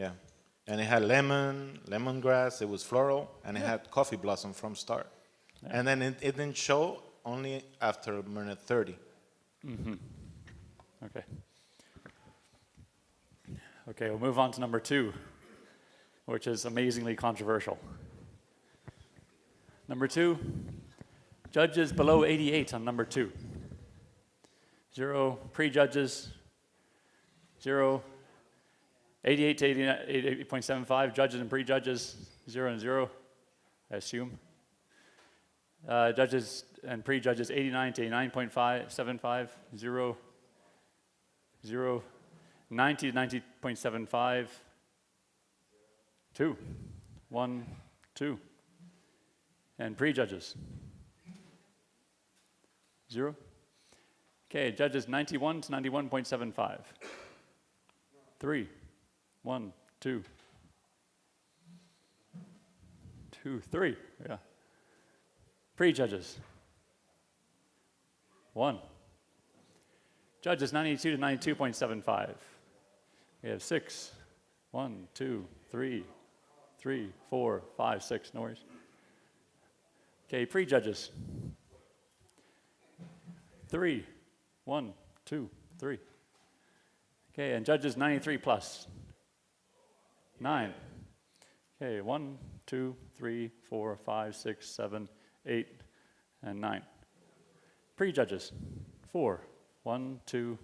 Yeah. And it had lemon, lemongrass, it was floral, and it had coffee blossom from start. Yeah. And then it didn't show only after minute 30. Okay. Okay, we'll move on to number 2, which is amazingly controversial. Number 2, judges below 88 on number 2. 0 pre-judges, 0, 88 to 88.75, judges and pre-judges, 0 and 0, I assume. Judges and pre-judges, 89 to 89.75, 0, 0, 90 to 90.75, 2, 1, 2. And pre-judges, 0. Okay, judges 91 to 91.75, 3, 1, 2, 2, 3, yeah. Pre-judges, 1. Judges 92 to 92.75. We have 6, 1, 2, 3, 3, 4, 5, 6, no worries. Okay, pre-judges, 3, 1, 2, 3. Okay, and judges 93 plus, 9. Okay, 1, 2, 3, 4, 5, 6, 7, 8, and 9. Pre-judges, 4, 1, 2,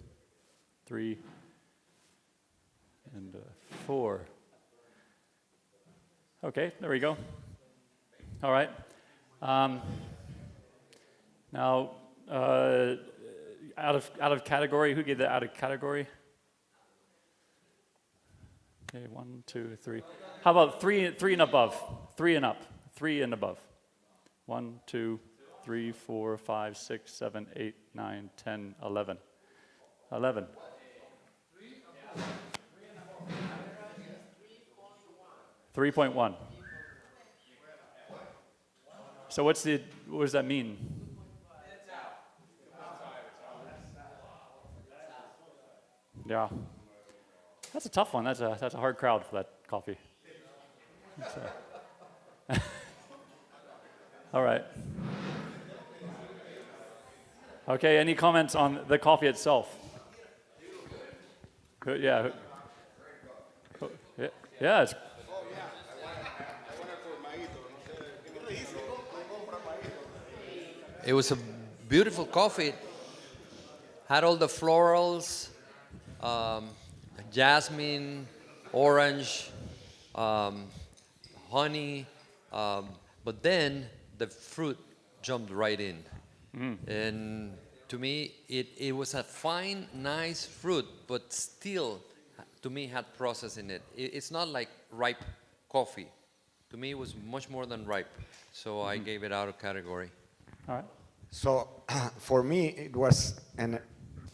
3, and 4. Okay, there we go. All right. Now, out of category, who gave the out of category? Okay, 1, 2, 3. How about 3 and above? 3 and up. 3 and above. 1, 2, 3, 4, 5, 6, 7, 8, 9, 10, 11. 11. 3.1. So what does that mean? Yeah. That's a tough one. That's a hard crowd for that coffee. All right. Okay, any comments on the coffee itself? Yeah. Yeah, it's It was a beautiful coffee. Had all the florals, jasmine, orange, honey, but then the fruit jumped right in. And to me, it was a fine, nice fruit, but still, to me, had process in it. It's not like ripe coffee. To me, it was much more than ripe. So I gave it out of category. all right. So for me, it was an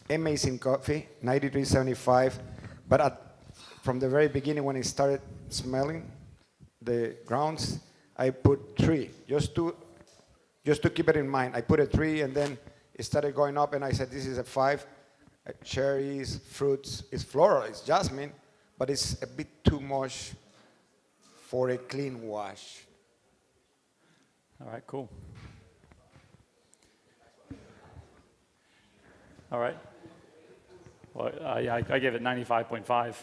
amazing coffee, 93.75. But from the very beginning, when I started smelling the grounds, I put 3, just to keep it in mind. I put a 3, and then it started going up, and I said, this is a 5. Cherries, fruits, it's floral, it's jasmine, but it's a bit too much for a clean wash. All right, cool. All right. Well, yeah, I gave it 95.5. I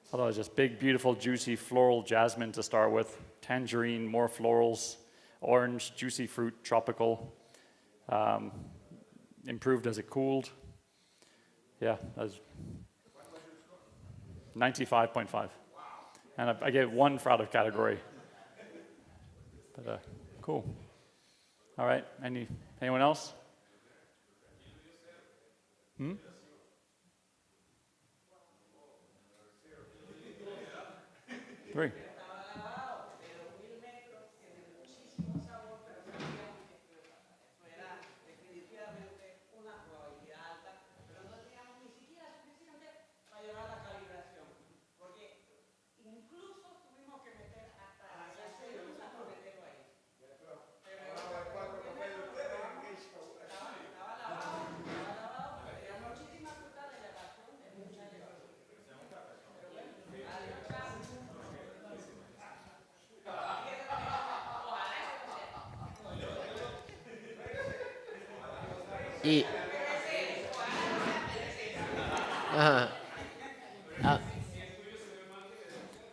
thought it was just big, beautiful, juicy, floral jasmine to start with. Tangerine, more florals, orange, juicy fruit, tropical. Improved as it cooled. Yeah, that was 95.5. And I gave 1 for out of category. But cool. All right. Anyone else? 3. Y, ajá. Ah,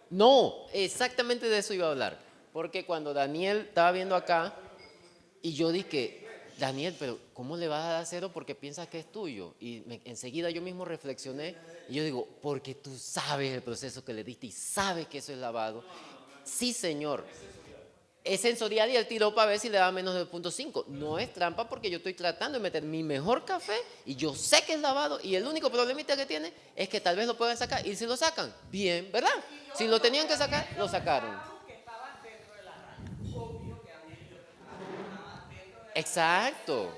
no, exactamente de eso iba a hablar. Porque cuando Daniel estaba viendo acá, y yo dije, Daniel, pero ¿cómo le vas a dar cero porque piensas que es tuyo? Y enseguida yo mismo reflexioné y yo digo, porque tú sabes el proceso que le diste y sabes que eso es lavado. Sí, señor. Es sensorial y él tiró para ver si le daba menos de 0.5. No es trampa porque yo estoy tratando de meter mi mejor café y yo sé que es lavado y el único problemita que tiene es que tal vez lo puedan sacar y si lo sacan, bien, ¿verdad? Si lo tenían que sacar, lo sacaron. Exacto.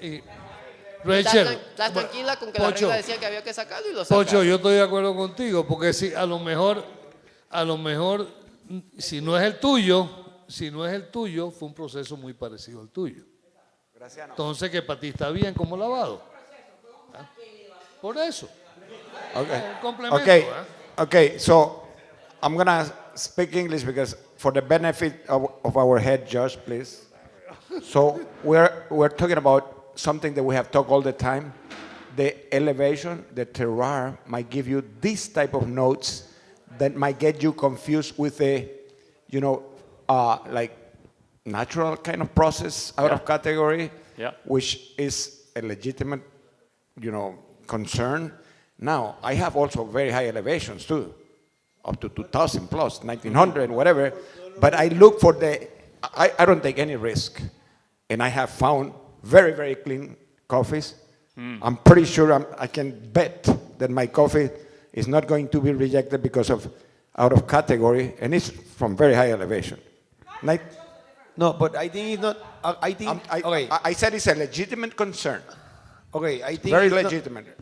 Y, Estás, Rachel, estás tranquila con que la Pocho, regla decía que había que sacarlo y lo sacaron. Pocho, yo estoy de acuerdo contigo, porque si a lo mejor, si no es el tuyo, fue un proceso muy parecido al tuyo. Entonces, que para ti está bien como lavado. ¿Ah? Por eso. Okay. Un complemento. Okay. ¿Ah? Okay. So I'm gonna speak English because for the benefit of our head judge, please. So we're talking about something that we have talked all the time. The elevation, the terroir might give you this type of notes that might get you confused with a, like natural kind of process out of category, Yeah. which is a legitimate, concern. Now, I have also very high elevations too, up to 2,000 plus, 1,900, whatever. But I look for I don't take any risk. And I have found very, very clean coffees. I'm pretty sure I can bet that my coffee is not going to be rejected because of out of category, and it's from very high elevation. No, but I think it's not. I think. Okay. I said it's a legitimate concern. Okay. I think Very it's not- legitimate.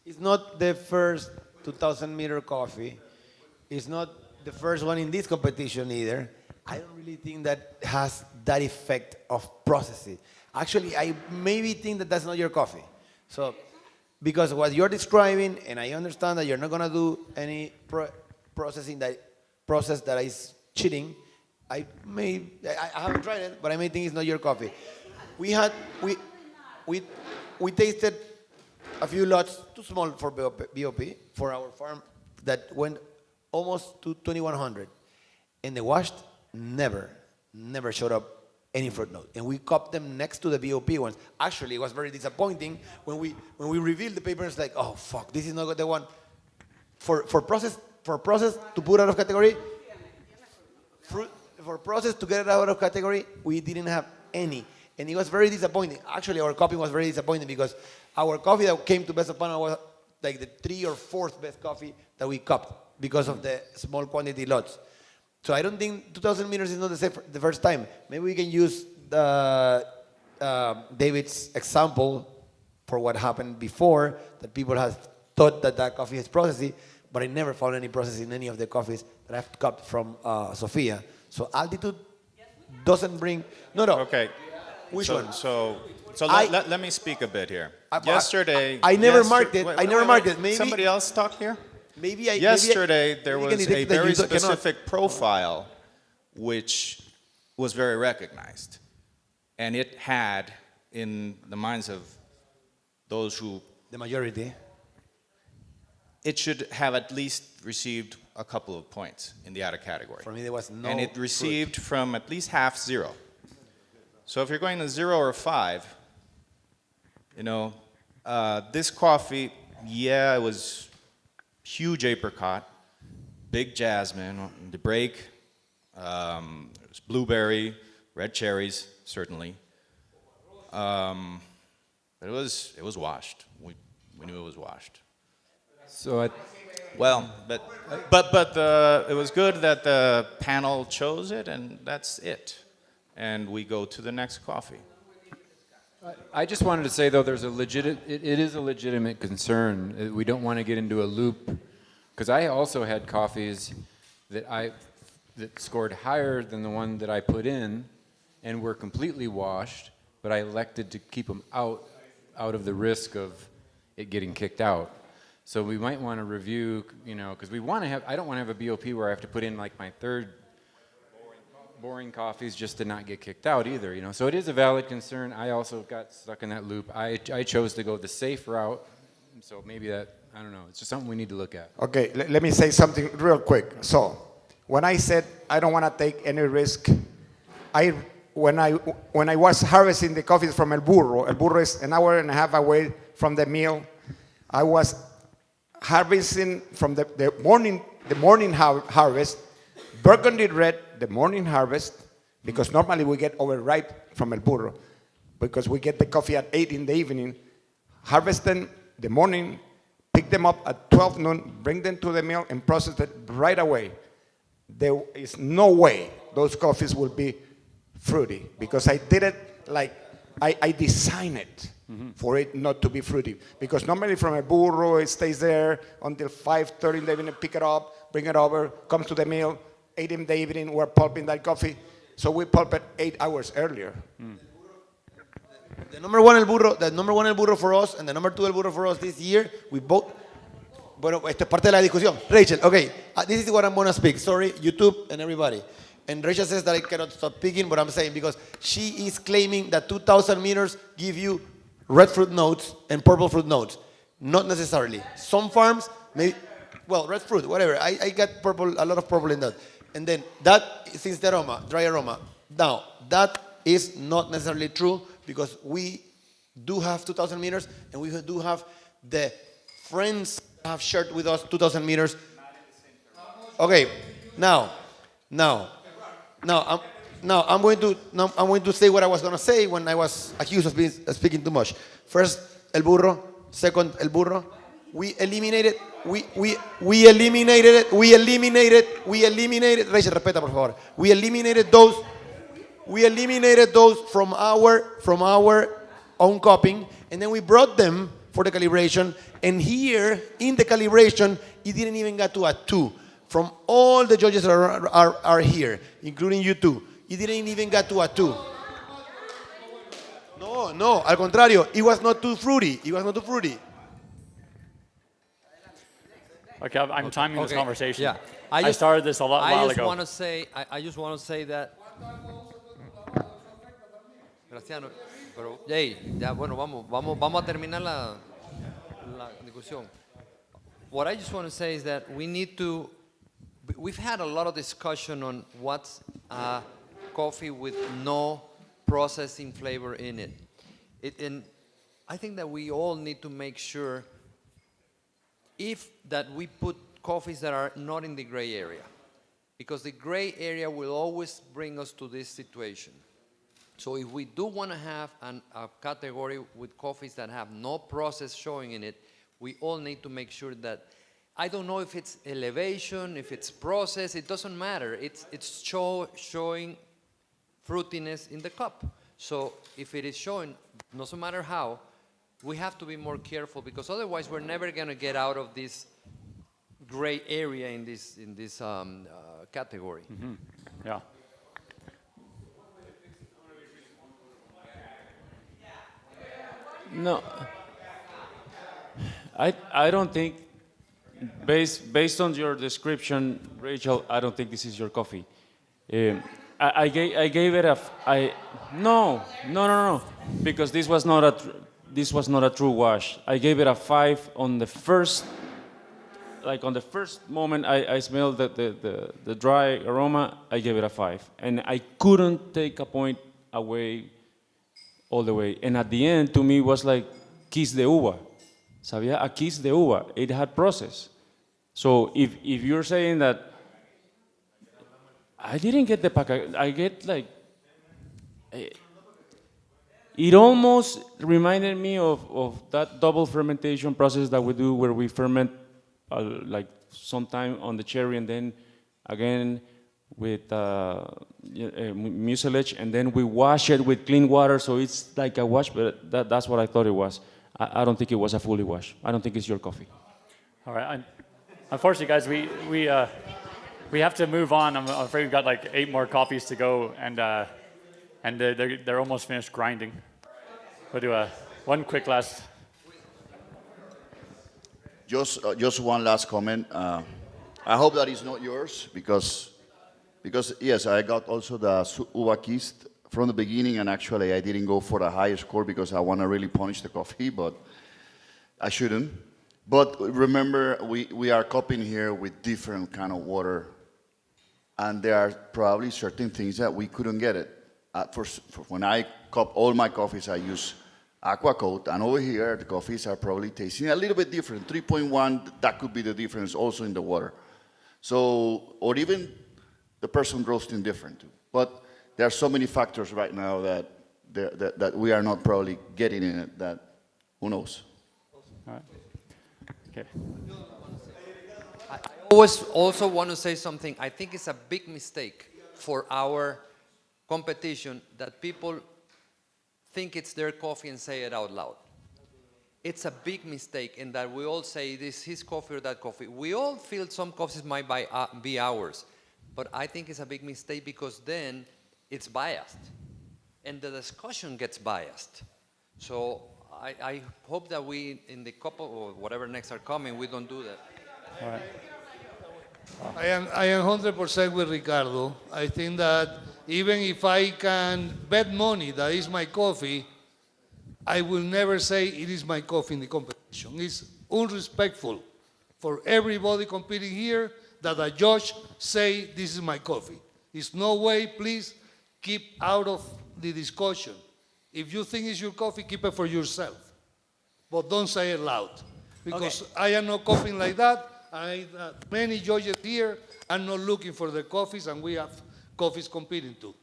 It's not the first 2,000-meter coffee. It's not the first one in this competition either. I don't really think that has that effect of processing. Actually, I maybe think that that's not your coffee. So, because what you're describing, and I understand that you're not gonna do any process that is cheating. I haven't tried it, but I may think it's not your coffee. We tasted a few lots too small for BOP for our farm that went almost to 2,100, and the washed never showed up any fruit note, and we cupped them next to the BOP ones. Actually, it was very disappointing when we revealed the paper. It's like, oh fuck, this is not the one for process to put out of category. For process to get it out of category, we didn't have any, and it was very disappointing. Actually, our cupping was very disappointing because our coffee that came to Best of Panama was like the 3rd or 4th best coffee that we cupped because of the small quantity lots. So I don't think 2,000 meters is not the first time. Maybe we can use David's example for what happened before, that people have thought that coffee is processy, but I never found any process in any of the coffees that I've cupped from Sofia. So altitude doesn't bring... No. Okay. Which one? So I- let me speak a bit here. I Yesterday... I never yester- marked it. wait, I wait, never wait, marked wait. it. Maybe- Somebody else talk here? Yesterday There was a very specific profile which was very recognized. And it had, in the minds of those who... The majority. It should have at least received a couple of points in the outer category. For me, there was no And it fruit. received from at least half 0. So if you're going to 0 or 5, this coffee, it was huge apricot, big jasmine, the break, blueberry, red cherries, certainly. But it was washed. We knew it was washed. So it was good that the panel chose it, and that's it. And we go to the next coffee. I just wanted to say, though, it is a legitimate concern. We don't want to get into a loop, because I also had coffees that scored higher than the one that I put in, and were completely washed, but I elected to keep them out of the risk of it getting kicked out. So we might want to review, because I don't want to have a BOP where I have to put in like my third boring coffees just to not get kicked out either, you know. So it is a valid concern. I also got stuck in that loop. I chose to go the safe route. So maybe that, I don't know, it's just something we need to look at. Okay, let me say something real quick. So, when I said I don't want to take any risk, when I was harvesting the coffee from El Burro is an hour and a half away from the mill. I was harvesting from the morning harvest, Burgundy red, the morning harvest, because normally we get overripe from El Burro, because we get the coffee at 8 in the evening, harvest them the morning, pick them up at 12 noon, bring them to the mill and process it right away. There is no way those coffees will be fruity, because I did it like I designed it for it not to be fruity. Because normally from a burro, it stays there until 5:30 in the evening, pick it up, bring it over, comes to the mill, 8 in the evening, we're pulping that coffee. So we pulp it 8 hours earlier. The number one El Burro for us, and the number 2 El Burro for us this year, we both. Bueno, esto es parte de la discusión. Rachel, okay, this is what I'm going to speak. Sorry, YouTube and everybody. And Rachel says that I cannot stop speaking, but I'm saying because she is claiming that 2,000 meters give you red fruit notes and purple fruit notes. Not necessarily. Some farms, maybe, well, red fruit, whatever. I got purple, a lot of purple in that. And then that, since the aroma, dry aroma. Now, that is not necessarily true because we do have 2,000 meters and we do have the friends that have shared with us 2,000 meters. Okay, now I'm going to say what I was going to say when I was accused of speaking too much. First, El Burro. Second, El Burro. We eliminated. Rachel, respeta, por favor. We eliminated those from our own cupping, and then we brought them for the calibration. And here in the calibration, it didn't even get to a 2. From all the judges that are here, including you two, it didn't even get to a 2. No, al contrario, it was not too fruity. Okay, I'm timing this conversation. Yeah, I started this a while ago. I just want to say that. Graciano, pero hey, ya bueno, vamos a terminar la discusión. What I just want to say is that we've had a lot of discussion on what's coffee with no processing flavor in it. And I think that we all need to make sure that we put coffees that are not in the gray area, because the gray area will always bring us to this situation. So if we do want to have a category with coffees that have no process showing in it, we all need to make sure that, I don't know if it's elevation, if it's process, it doesn't matter. It's showing fruitiness in the cup. So if it is showing, doesn't matter how, we have to be more careful, because otherwise we're never going to get out of this gray area in this category. Mm-hmm. Yeah. No, I don't think, based on your description, Rachel, I don't think this is your coffee. I gave it no, because this was not a true wash. I gave it a 5 on the first, on the first moment I smelled the dry aroma. I gave it a 5, and I couldn't take a point away all the way. And at the end, to me, it was like kiss de uva. Sabía a kiss de uva. It had process. So if you're saying that I didn't get the pack, I get it almost reminded me of that double fermentation process that we do, where we ferment sometime on the cherry and then again with mucilage, and then we wash it with clean water, so it's like a wash, but that's what I thought it was. I don't think it was a fully wash. I don't think it's your coffee. All right. Unfortunately, guys, we have to move on. I'm afraid we've got 8 more coffees to go, and they're almost finished grinding. We'll do one quick last. Just one last comment. I hope that is not yours, because Because yes, I got also the uva kist from the beginning, and actually I didn't go for the higher score because I want to really punish the coffee, but I shouldn't. But remember, we are coping here with different kind of water, and there are probably certain things that we couldn't get it. For when I cup all my coffees, I use aqua coat, and over here the coffees are probably tasting a little bit different. 3.1, that could be the difference also in the water. So, or even the person roasting different too. But there are so many factors right now that we are not probably getting in it, that who knows. All right. Okay. I always also want to say something. I think it's a big mistake for our competition that people think it's their coffee and say it out loud. It's a big mistake in that we all say this his coffee or that coffee. We all feel some coffees might be ours, but I think it's a big mistake because then it's biased, and the discussion gets biased. So I hope that we, in the couple or whatever next are coming, we don't do that. All right. I am 100% with Ricardo. I think that even if I can bet money that is my coffee, I will never say it is my coffee in the competition. It's unrespectful for everybody competing here that a judge say this is my coffee. It's no way, please keep out of the discussion. If you think it's your coffee, keep it for yourself. But don't say it loud. Because I am not copying like that. Many judges here are not looking for the coffees, and we have coffees competing too.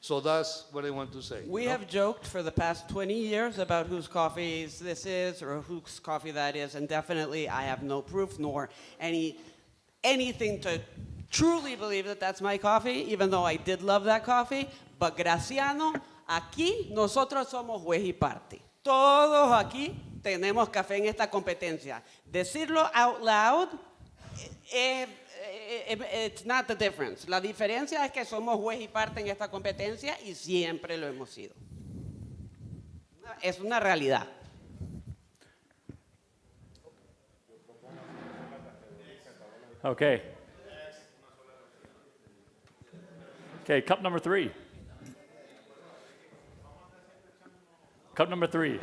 So that's what I want to say. We have joked for the past 20 years about whose coffees this is or whose coffee that is, and definitely I have no proof nor anything to truly believe that that's my coffee, even though I did love that coffee. But Graciano, aquí nosotros somos juez y parte. Todos aquí tenemos café en esta competencia. Decirlo out loud, it's not the difference. La diferencia es que somos juez y parte en esta competencia y siempre lo hemos sido. Es una realidad. Okay. Okay, cup number 3. Cup number 3.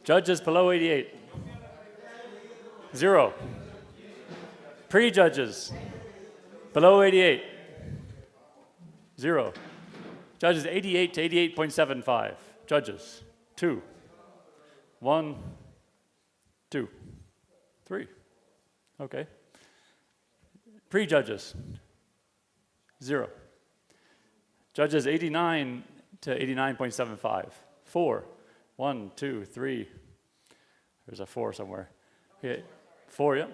Judges below 88. 0. Pre-judges below 88. 0. Judges 88 to 88.75. Judges 2. 1, 2, 3. Okay. Pre-judges 0. Judges 89 to 89.75. 4. 1, 2, 3. There's a 4 somewhere. Okay. 4, yeah.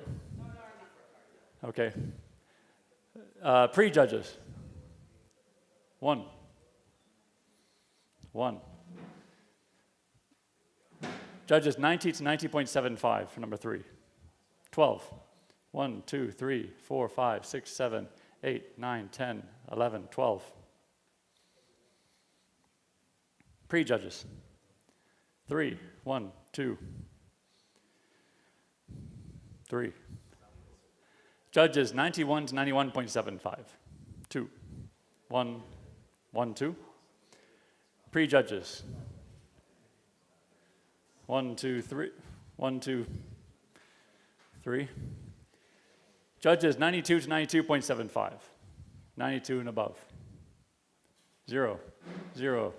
Okay. Pre-judges. 1. 1. Judges 90 to 90.75 for number 3. 12. 1, 2, 3, 4, 5, 6, 7, 8, 9, 10, 11, 12. Pre-judges. 3. 1, 2, 3. Judges 91 to 91.75. 2. 1, 1, 2. Pre-judges. 1, 2, 3. 1, 2, 3. Judges 92 to 92.75. 92 and above. 0, 0.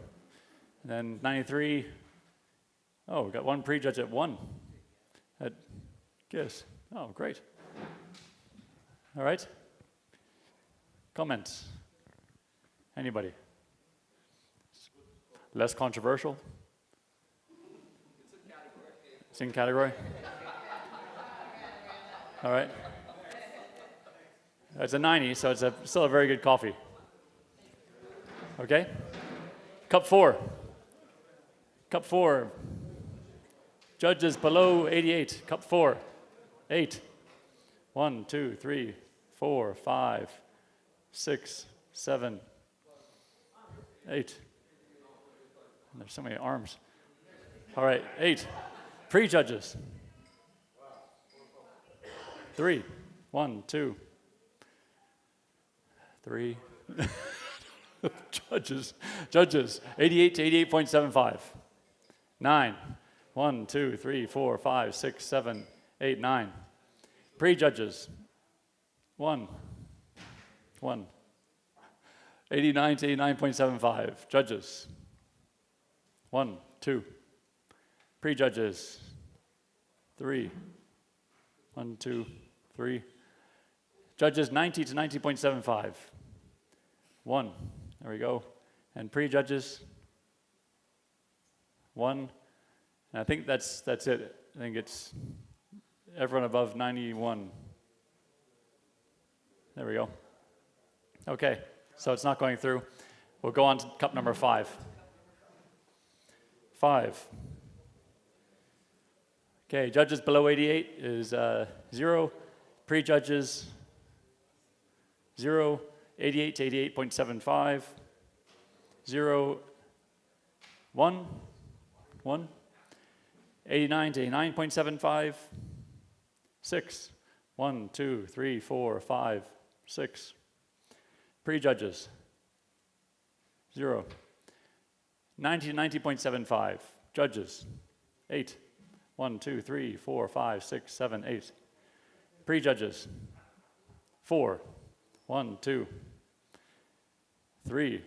And then 93. Oh, we got one pre-judge at 1. At GIS. Oh, great. All right. Comments? Anybody? Less controversial? It's in category? All right. It's a 90, so it's still a very good coffee. Okay? Cup 4. Cup 4. Judges below 88. Cup 4. 8. 1, 2, 3, 4, 5, 6, 7, 8. There's so many arms. All right, 8. Pre-judges. 3. 1, 2, 3. Judges, 88 to 88.75. 9. 1, 2, 3, 4, 5, 6, 7, 8, 9. Pre-judges, 1. 89 to 89.75. Judges, 1, 2. Pre-judges, 3. 1, 2, 3. Judges, 90 to 90.75. 1. There we go. And pre-judges, 1. And I think that's it. I think it's everyone above 91. There we go. Okay, so it's not going through. We'll go on to cup number 5. 5. Okay, judges below 88 is 0. Pre-judges, 0. 88 to 88.75. 0. 1. 89 to 89.75. 6. 1, 2, 3, 4, 5, 6. Pre-judges, 0. 90 to 90.75. Judges, 8. 1, 2, 3, 4, 5, 6, 7, 8. Pre-judges, 4. 1, 2, 3,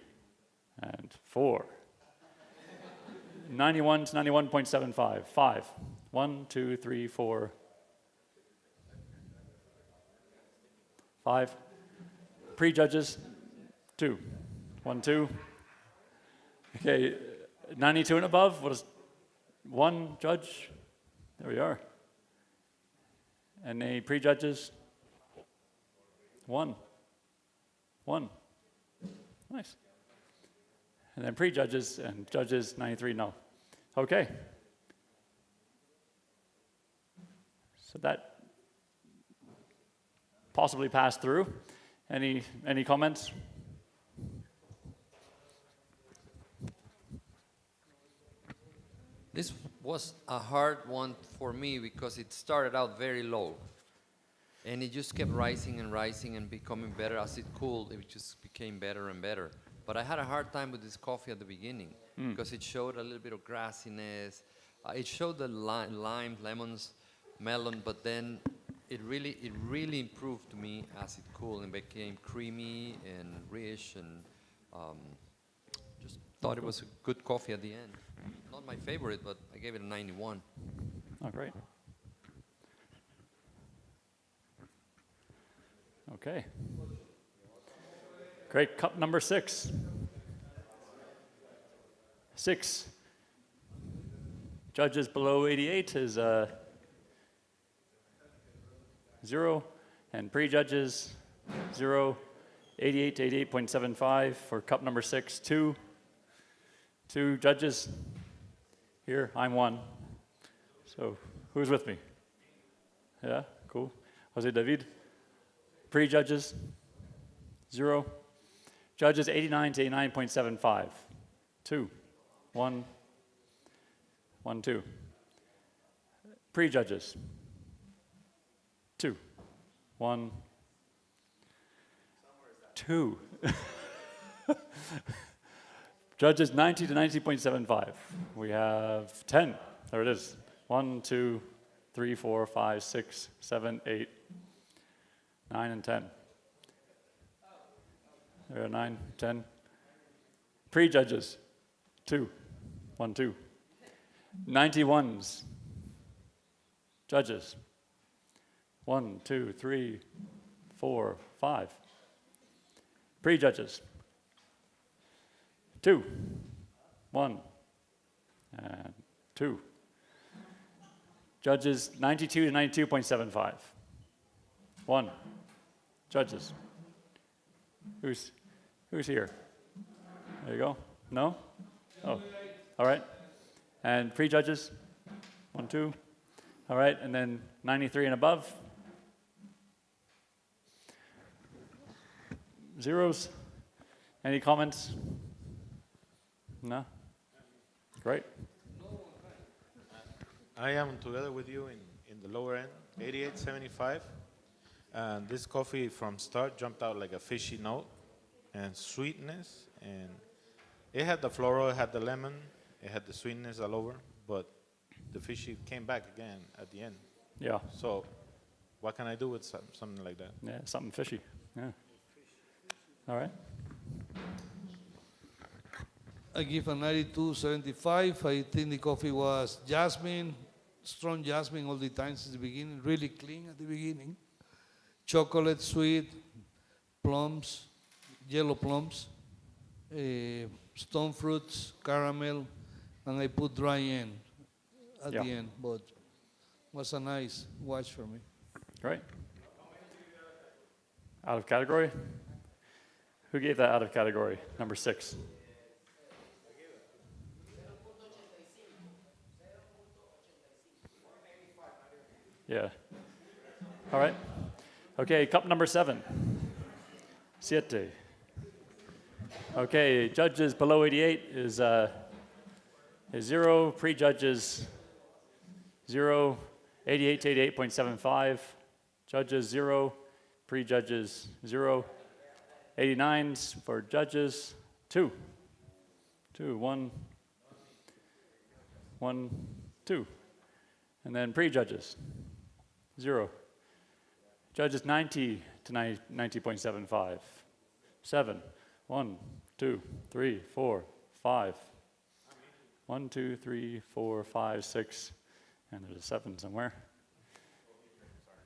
and 4. 91 to 91.75. 5. 1, 2, 3, 4, 5. Pre-judges, 2. 1, 2. Okay, 92 and above, what is 1 judge? There we are. And the pre-judges, 1. Nice. And then pre-judges and judges, 93, no. Okay. So that possibly passed through. Any comments? This was a hard one for me because it started out very low. And it just kept rising and rising and becoming better as it cooled. It just became better and better. But I had a hard time with this coffee at the beginning because it showed a little bit of grassiness. It showed the lime, lemons, melon, but then it really improved to me as it cooled and became creamy and rich, and just thought it was a good coffee at the end. Not my favorite, but I gave it a 91. Oh, great. Okay. Great. Cup number 6. 6. Judges below 88 is 0, and pre-judges 0. 88 to 88.75 for cup number 6. 2. 2 judges. Here, I'm 1. So, who's with me? Yeah, cool. Jose David. Pre-judges, 0. Judges, 89 to 89.75. 2. 1. 1, 2. Pre-judges, 2. 1. 2. Judges, 90 to 90.75. We have 10. There it is. 1, 2, 3, 4, 5, 6, 7, 8. 9 and 10. There are 9, 10. Pre-judges, 2. 1, 2. 91s. Judges, 1, 2, 3, 4, 5. Pre-judges, 2. 1 and 2. Judges, 92 to 92.75. 1. Judges. Who's here? There you go. No? Oh, all right. And pre-judges? 1, 2. All right, and then 93 and above? Zeros? Any comments? No? Great. I am together with you in the lower end, 88.75. And this coffee from start jumped out like a fishy note. and sweetness, and it had the floral, it had the lemon, it had the sweetness all over, but the fishy came back again at the end. Yeah. So what can I do with something like that? Yeah, something fishy. Yeah. All right. I give a 92.75. I think the coffee was jasmine, strong jasmine all the time since the beginning, really clean at the beginning. Chocolate, sweet, plums, yellow plums, stone fruits, caramel, and I put dry end at the end, but was a nice watch for me. Great. Out of category? Who gave that out of category? Number 6. Yeah. All right. Okay, cup number 7. 7. Okay, judges below 88 is 0. Pre-judges 0. 88 to 88.75. Judges 0. Pre-judges 0. 89s for judges 2. 2. 1. 1. 2. And then pre-judges 0. Judges 90 to 90.75. 7. 1, 2, 3, 4, 5. 1, 2, 3, 4, 5, 6. And there's a 7 somewhere.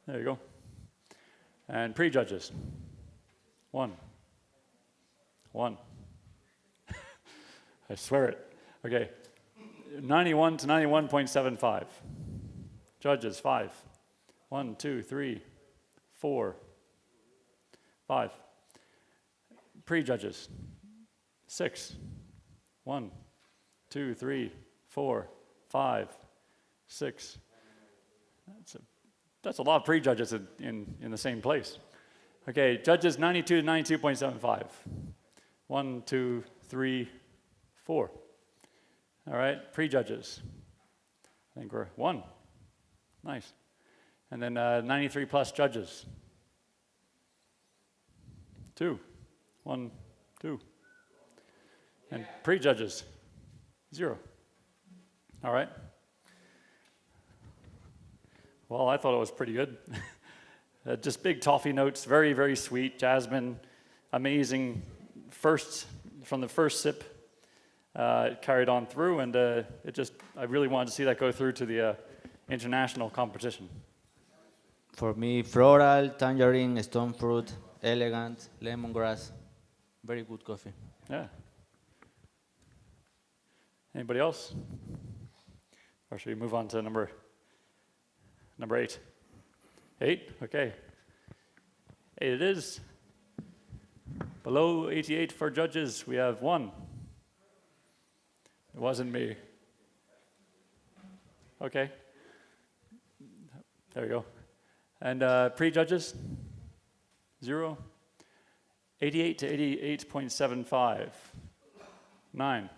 There you go. And pre-judges. 1. 1. I swear it. Okay. 91 to 91.75. Judges, 5. 1, 2, 3, 4, 5. Pre-judges, 6. 1, 2, 3, 4, 5, 6. That's a lot of pre-judges in the same place. Okay, judges 92 to 92.75. 1, 2, 3, 4. All right, pre-judges. I think we're 1. Nice. And then 93 plus judges. 2. 1, 2. And pre-judges. 0. All right. Well, I thought it was pretty good. Just big toffee notes, very, very sweet. Jasmine, amazing. From the first sip, it carried on through, and I really wanted to see that go through to the international competition. For me, floral, tangerine, stone fruit, elegant, lemongrass. Very good coffee. Yeah. Anybody else? Or should we move on to number 8? 8? Okay. 8 it is. Below 88 for judges, we have 1. It wasn't me. Okay. There you go. And pre-judges, 0. 88 to 88.75. 9.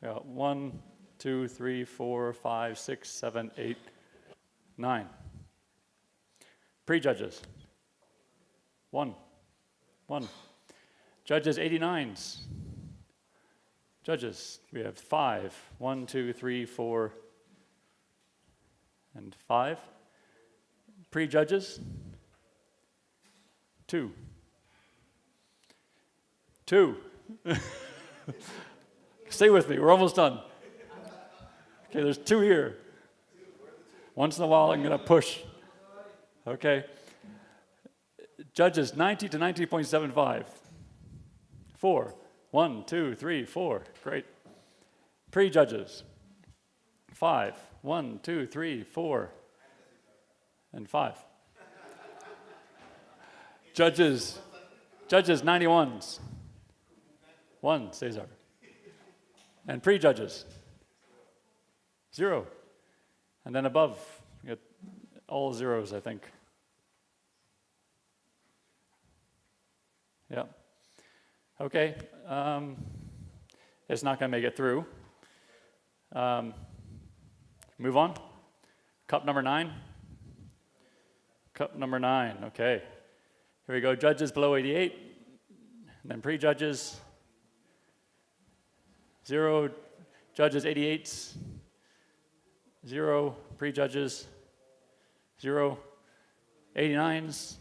So 1, 2, 3, 4, 5, 6, 7, 8, 9. Pre-judges, 1. 1. Judges 89s. Judges, we have 5. 1, 2, 3, 4, and 5. Pre-judges, 2. 2. Stay with me, we're almost done. Okay, there's 2 here. Once in a while, I'm going to push. Okay. Judges, 90 to 90.75. 4. 1, 2, 3, 4. Great. Pre-judges, 5. 1, 2, 3, 4. And 5. Judges 91s. 1, Cesar. And pre-judges, 0. And then above, we get all zeros, I think. Yeah. Okay. It's not going to make it through. Move on. Cup number 9. Cup number 9. Okay. Here we go. Judges below 88. And then pre-judges, 0. Judges 88s, 0. Pre-judges, 0. 89s,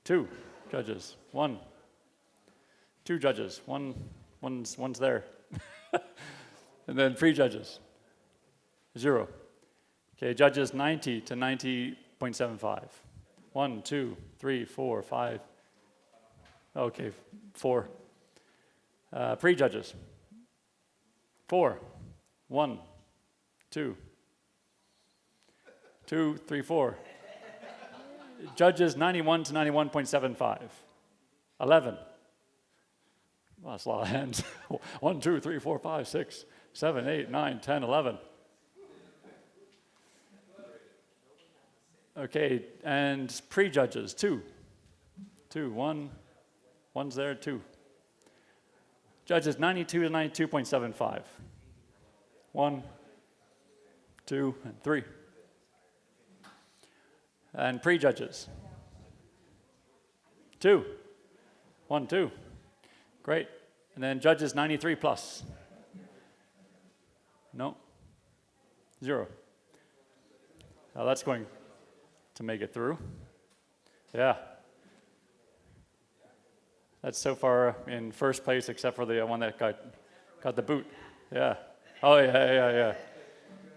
2 judges, 1. 2 judges, one's there. And then pre-judges, 0. Okay, judges 90 to 90.75. 1, 2, 3, 4, 5. Okay, 4. Pre-judges, 4. 1, 2, 2, 3, 4. Judges 91 to 91.75. 11. Well, that's a lot of hands. 1, 2, 3, 4, 5, 6, 7, 8, 9, 10, 11. Okay, and pre-judges, 2. 2, 1. One's there, 2. Judges 92 to 92.75. 1, 2, and 3. And pre-judges, 2. 1, 2. Great. And then judges 93 plus. No. 0. That's going to make it through. Yeah. That's so far in first place, except for the one that got the boot. Yeah. Oh, yeah.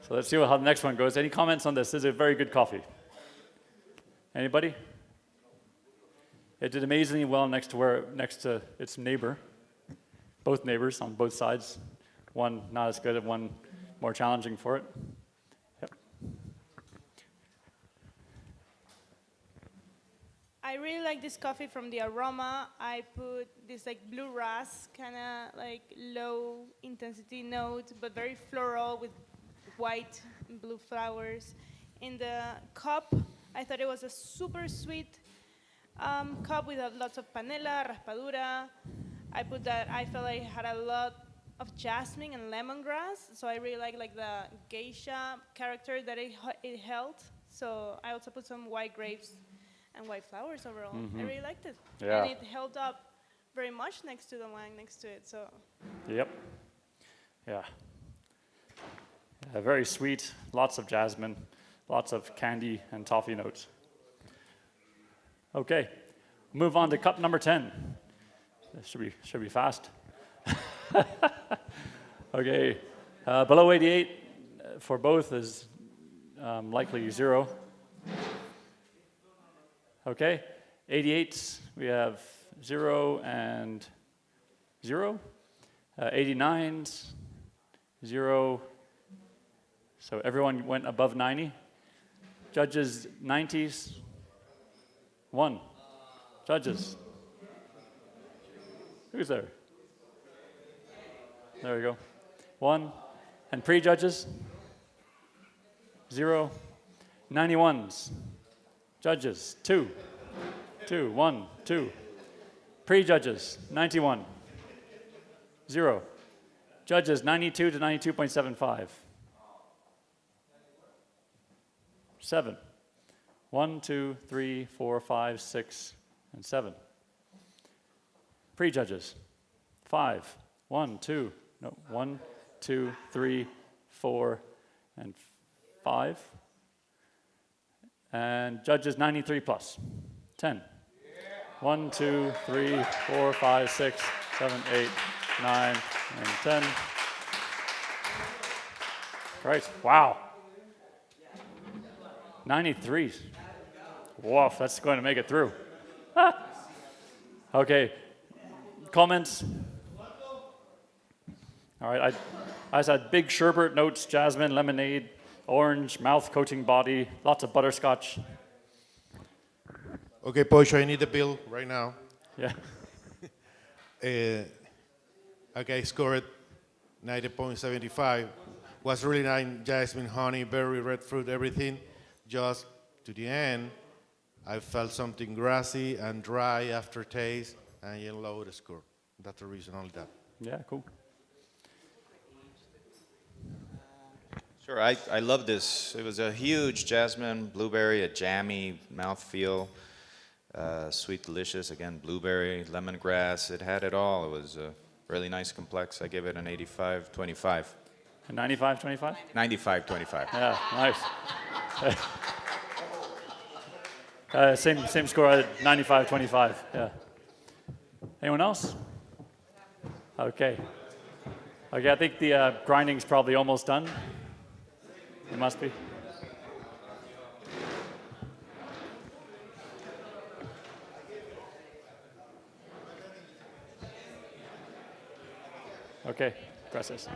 So let's see how the next one goes. Any comments on this? This is a very good coffee. Anybody? It did amazingly well next to its neighbor. Both neighbors on both sides. One not as good, and one more challenging for it. Yep. I really like this coffee from the aroma. I put this like blue ras, kind of like low intensity note, but very floral with white and blue flowers. In the cup, I thought it was a super sweet cup with lots of panela, raspadura. I put that, I felt like it had a lot of jasmine and lemongrass, so I really like the geisha character that it held. So I also put some white grapes and white flowers overall. I really liked it. Yeah. And it held up very much next to the wine next to it, so. Yep. Yeah. Very sweet, lots of jasmine, lots of candy and toffee notes. Okay, move on to cup number 10. This should be fast. Okay, below 88 for both is likely 0. Okay, 88s we have 0 and 0. 89s 0. So everyone went above 90. Judges 90s 1. Judges. Who's there? There we go. 1. And pre-judges? 0. 91s. Judges? 2. 2. 1. 2. Pre-judges? 91. 0. Judges? 92 to 92.75. 7. 1, 2, 3, 4, 5, 6, and 7. Pre-judges? 5. 1, 2, no, 1, 2, 3, 4, and 5. And judges 93 plus. 10. 1, 2, 3, 4, 5, 6, 7, 8, 9, and 10. Great. Wow. 93. Woof, that's going to make it through. Okay. Comments? All right, I had big sherbet notes, jasmine, lemonade, orange, mouth coating body, lots of butterscotch. Okay, Pocho, I need the bill right now. Yeah. Okay, I scored 90.75. Was really nice, jasmine, honey, berry, red fruit, everything. Just to the end, I felt something grassy and dry aftertaste, and you lowered the score. That's the reason, only that. Yeah, cool. Sure, I love this. It was a huge jasmine, blueberry, a jammy mouthfeel. Sweet Delicious, again, blueberry, lemongrass. It had it all. It was really nice, complex. I give it an 85-25. A 95-25? 95-25. Yeah, nice. Same score, 95-25. Yeah. Anyone else? Okay. Okay, I think the grinding's probably almost done. It must be. Okay, gracias.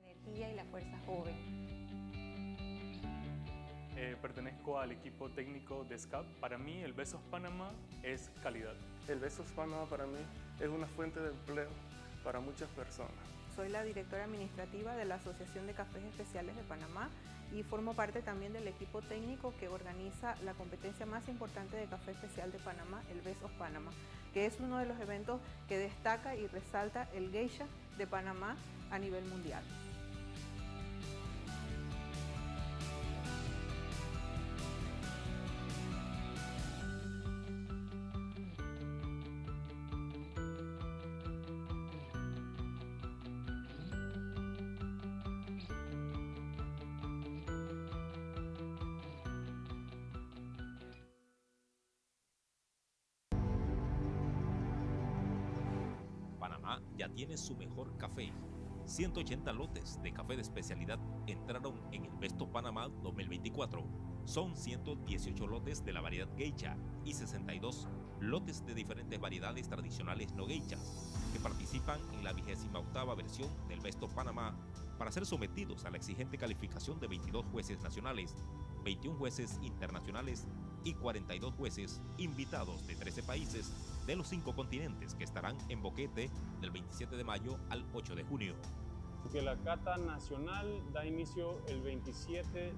energía y la fuerza joven. Pertenezco al equipo técnico de SCAP. Para mí, el Besos Panamá es calidad. El Besos Panamá para mí es una fuente de empleo para muchas personas. Soy la directora administrativa de la Asociación de Cafés Especiales de Panamá y formo parte también del equipo técnico que organiza la competencia más importante de café especial de Panamá, el Besos Panamá, que es uno de los eventos que destaca y resalta el Geisha de Panamá a nivel mundial. Panamá ya tiene su mejor café. 180 lotes de café de especialidad entraron en el Besto Panamá 2024. Son 118 lotes de la variedad Geisha y 62 lotes de diferentes variedades tradicionales no geishas que participan en la 28ª versión del Besto Panamá para ser sometidos a la exigente calificación de 22 jueces nacionales, 21 jueces internacionales y 42 jueces invitados de 13 países de los 5 continentes que estarán en Boquete del 27 de mayo al 8 de junio. Que la cata nacional da inicio el 27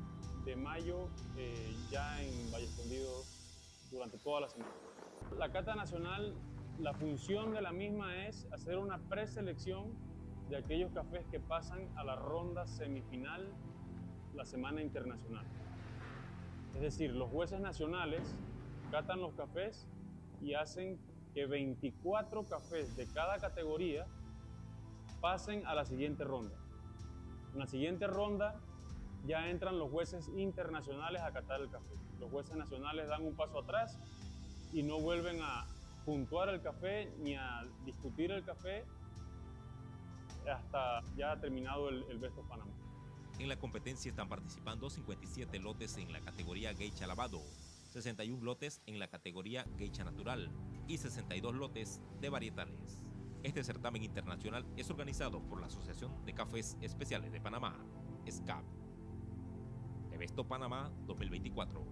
de mayo ya en Valle Escondido durante toda la semana. La cata nacional, la función de la misma es hacer una preselección de aquellos cafés que pasan a la ronda semifinal la semana internacional. Es decir, los jueces nacionales catan los cafés y hacen que 24 cafés de cada categoría pasen a la siguiente ronda. En la siguiente ronda ya entran los jueces internacionales a catar el café. Los jueces nacionales dan un paso atrás y no vuelven a puntuar el café ni a discutir el café hasta ya terminado el Besto Panamá. En la competencia están participando 57 lotes en la categoría Geisha Lavados, 61 lotes en la categoría Geisha Natural y 62 lotes de varietales. Este certamen internacional es organizado por la Asociación de Cafés Especiales de Panamá, SCAP. Besto Panamá 2024.